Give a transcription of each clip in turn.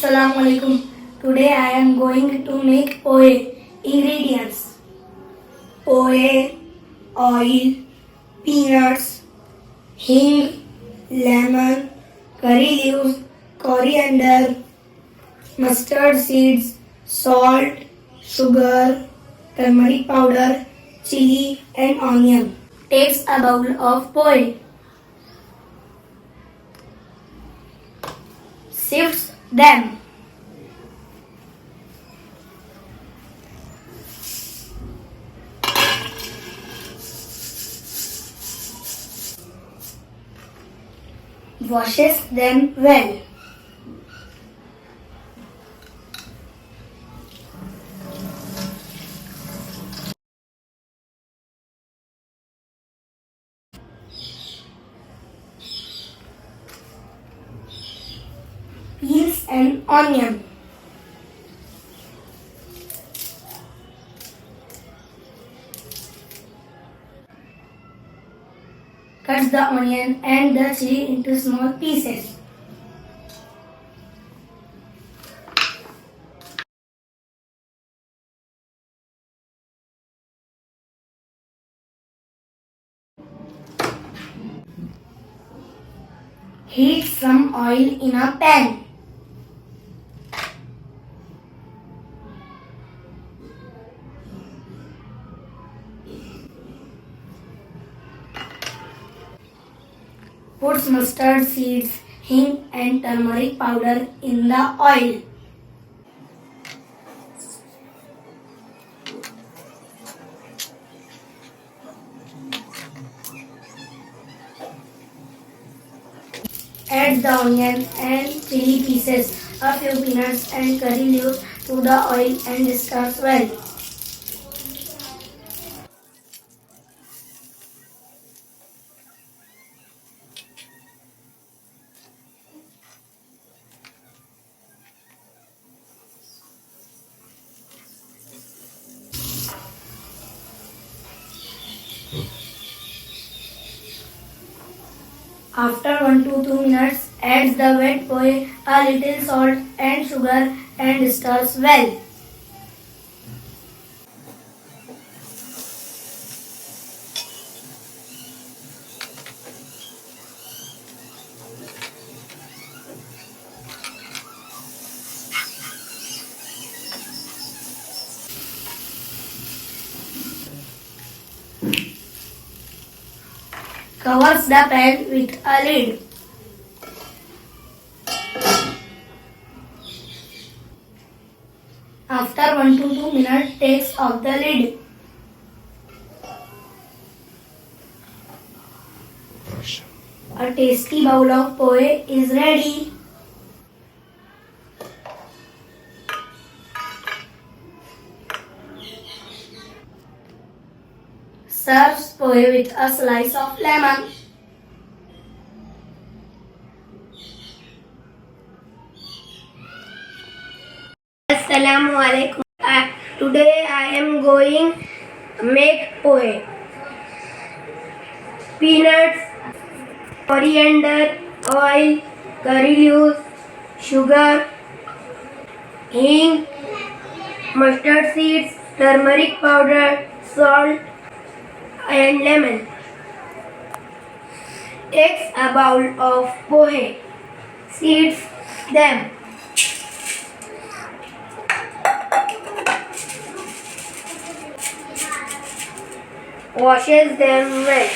Assalamu alaikum. Today I am going to make pohe. Ingredients: pohe, oil, peanuts, hing, lemon, curry leaves, coriander, mustard seeds, salt, sugar, turmeric powder, chili and onion. Takes a bowl of pohe. Sifts them. Washes them well. Peels an onion. Cuts the onion and the chili into small pieces. Heat some oil in a pan. Puts mustard seeds, hing and turmeric powder in the oil. Add the onion and chili pieces, a few peanuts and curry leaves to the oil and stir well. After 1 to 2 minutes, adds the wet pohe, a little salt and sugar and stirs well. Covers the pan with a lid. After 1 to 2 minutes, takes off the lid. A tasty bowl of pohe is ready. Serves pohe with a slice of lemon. Assalamu alaikum. Today I am going make pohe. Peanuts, coriander, oil, curry leaves, sugar, hing, mustard seeds, turmeric powder, salt and lemon. Takes a bowl of pohe. Seeds them. Washes them well.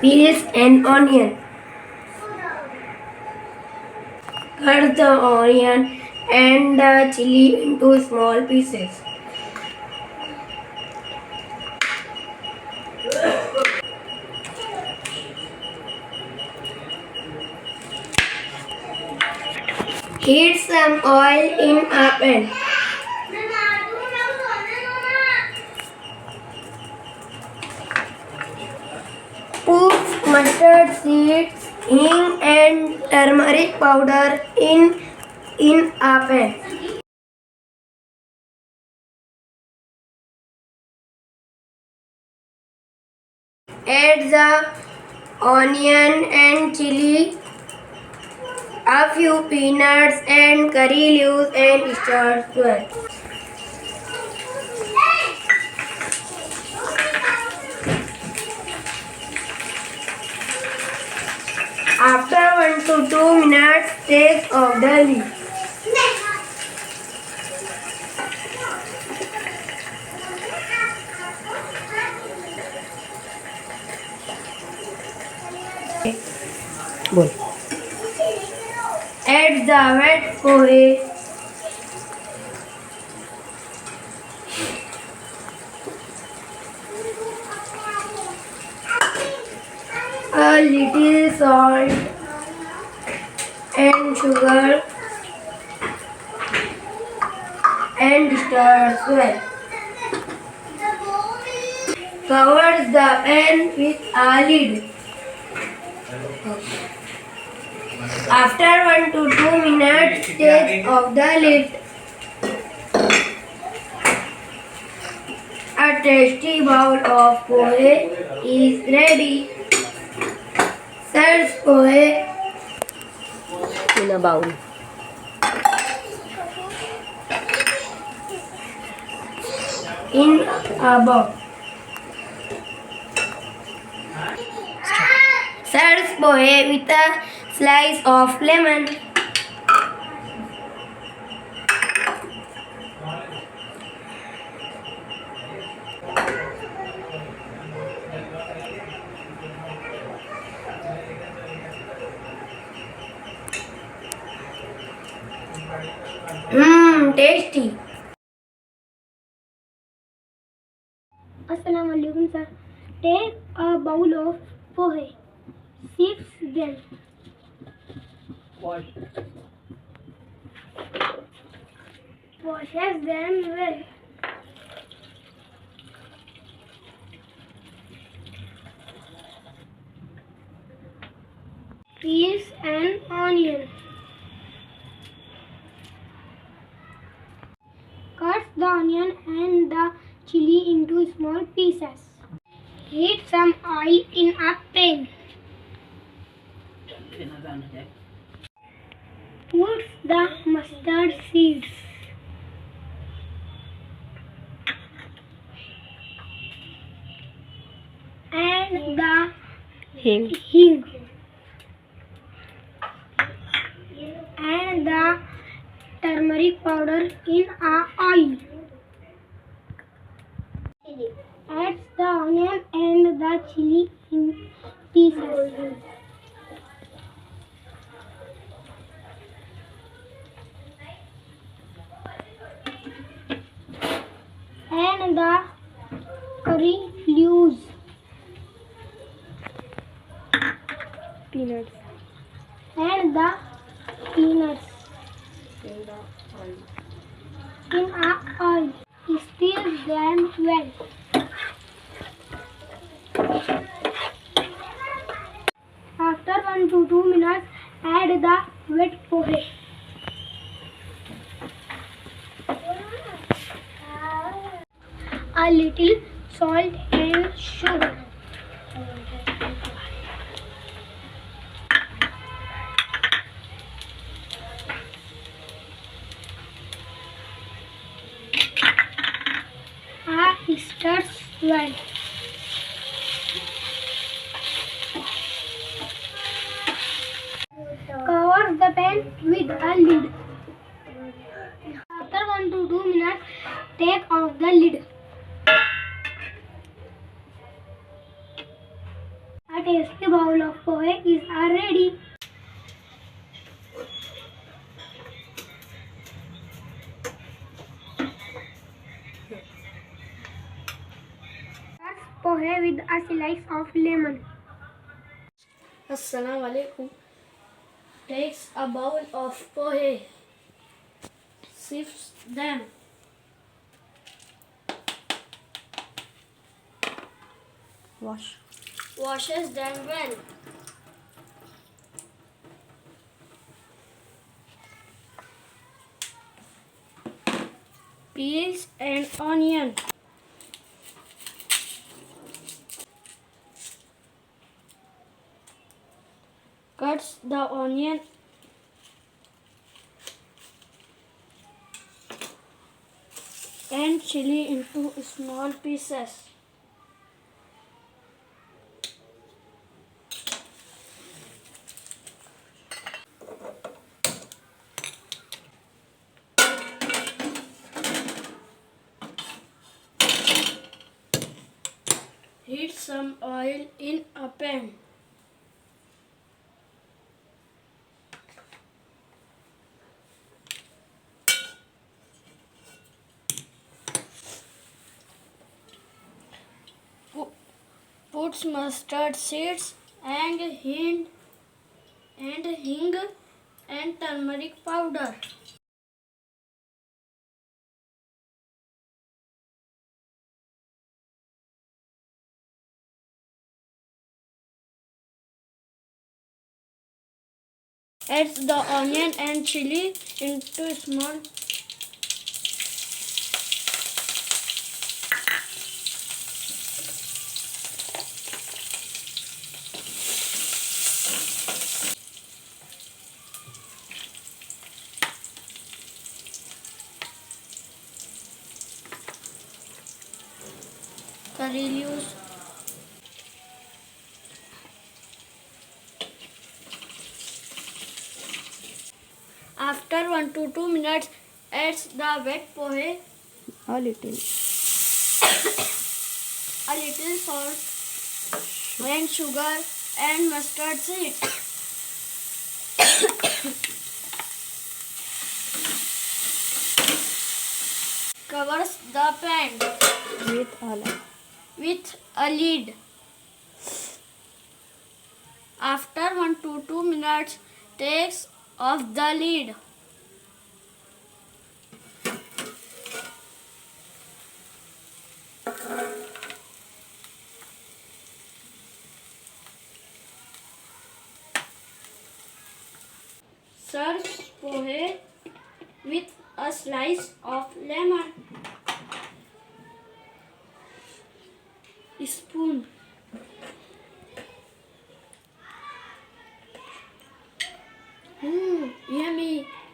Peels an onion. Cut the onion and the chili into small pieces. Heat some oil in a pan. Put mustard seeds, hing and turmeric powder in a pan. Add the onion and chili, a few peanuts and curry leaves and stir well. After 1 to 2 minutes, take off the lid. Add the wet pohe, a little salt and sugar and stir well. Cover the pan with a lid. After 1 to 2 minutes, take off the lid. A tasty bowl of pohe is ready. Serve pohe in a bowl. in a bowl. Serve pohe with a slice of lemon. Tasty. Assalamu alaikum sir. Take a bowl of pohe. Sift them. Washes them well. Peels an onion. Cut the onion and the chili into small pieces. Heat some oil in a pan. Put the mustard seeds. And the hing. And the turmeric powder in a oil. Add the onion and the chili in pieces. And the curry leaves. Peanuts. And the peanuts in a oil. Stir them well. After 1 to 2 minutes, add the wet pohe. A little salt and sugar. Stir well. Cover the pan with a lid. After 1 to 2 minutes, take off the lid. A tasty bowl of pohe is ready. Pohe with a slice of lemon. Assalamu alaikum. Take a bowl of pohe. Sift them. Washes them well. Peels and onion. cuts the onion and chili into small pieces. Heat some oil in a pan. Put mustard seeds and hing and turmeric powder. Add the onion and chili into small. Curry leaves. After 1 to 2 minutes, add the wet pohe, A little. a little salt and sugar and mustard seed. Covers the pan with a lid. After 1 to 2 minutes, takes off the lid. Serve pohe with a slice of lemon. Spoon.